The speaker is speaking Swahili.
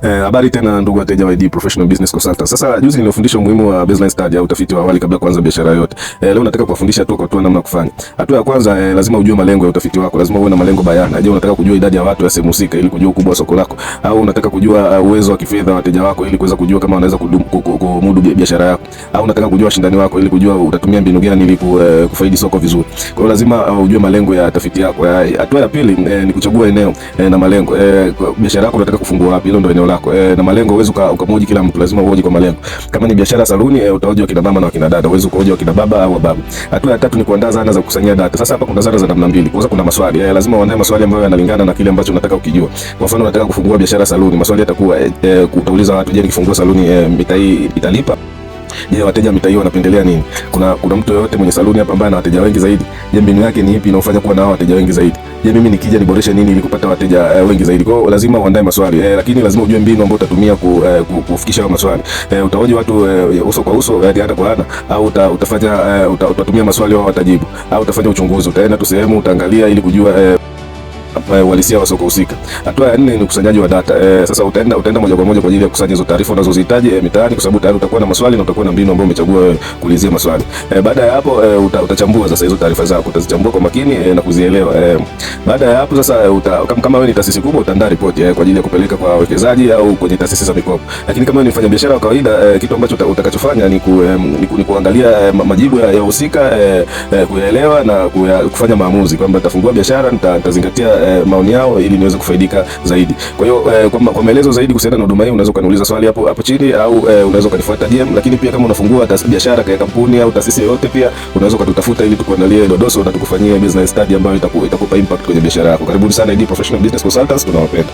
Habari tena ndugu wateja wa ID Professional Business Consultants. Sasa juzi nilifundisha umuhimu wa baseline study au utafiti wa awali kabla kuanza biashara yoyote. Leo nataka kuwafundisha tu kwa hatua namna kufanya. Hatua ya kwanza, lazima ujue malengo ya utafiti wako. Lazima uwe na malengo bayana. Je, unataka kujua idadi ya watu wa sehemu husika ili kujua ukubwa wa soko lako, au unataka kujua uwezo wa kifedha wa wateja wako ili kuweza kujua kama wanaweza kumudu biashara yako, au unataka kujua washindani wako ili kujua utatumia mbinu gani ili kufaidi soko vizuri. Kwa hiyo lazima ujue malengo ya tafiti yako. Hatua ya pili ni kuchagua eneo na malengo. Biashara yako unataka kufungua wapi? Hilo ndio eneo lako. Na malengo uwezo ukamoji kila mtu, lazima uoje kwa malengo. Kama ni biashara saluni, utaoje wakina mama na wakina dada, uwezo uoje wakina baba au baba. Hatua ya tatu ni kuandaa zana za kukusanyia data. Sasa hapa kuna zana za namna mbili. Kwanza kuna maswali. Lazima uandae maswali ambayo yanalingana na kile ambacho unataka ukijua. Kwa mfano unataka kufungua biashara saluni, maswali yatakuwa utauliza watu, je, nikifungua saluni mitaa hii italipa? Je, wateja mitaa hiyo wanapendelea nini? Kuna mtu yoyote mwenye saluni hapa ambaye ana wateja wengi zaidi? Je, mbinu yake ni ipi inaofanya kuwa na wateja wengi zaidi? Je, mimi nikija niboreshe nini ili kupata wateja wengi zaidi? Kwa hiyo lazima uandae maswali, lakini lazima ujue mbinu ambayo utatumia kufikisha hayo maswali. Utahoji watu uso kwa uso, hata kwa ana, au utatumia maswali wao watajibu, au utafanya uchunguzi, utaenda tu sehemu utaangalia ili kujua uhalisia wa soko husika. Hatua ya 4 ni ukusanyaji wa data. Sasa utaenda moja kwa moja kwa ajili ya kukusanya hizo taarifa unazozihitaji mitaani, kwa sababu tayari utakuwa na maswali na utakuwa na mbinu ambayo umechagua wewe kuulizia maswali. Baada ya hapo utachambua sasa hizo taarifa zako, utazichambua kwa makini na kuzielewa. Baada ya hapo sasa kama wewe ni taasisi kubwa, utaandaa ripoti kwa ajili ya kupeleka kwa wawekezaji au kwenye taasisi za mikopo. Lakini kama wewe ni mfanyabiashara wa kawaida, kitu ambacho utakachofanya ni kuangalia majibu ya wahusika, kuyaelewa na kufanya maamuzi kwamba nitafungua biashara, nitazingatia maoni yao ili niweze kufaidika zaidi. Kwa hiyo kwa maelezo zaidi kuhusiana na huduma hii unaweza kuniuliza swali hapo chini, au unaweza kunifuata DM. Lakini pia kama unafungua biashara kwa kampuni au taasisi yoyote, pia unaweza kututafuta ili tukuandalie dodoso na tukufanyie business study ambayo itakupa impact kwenye biashara yako. Karibuni sana ID Professional Business Consultants, tunawapenda.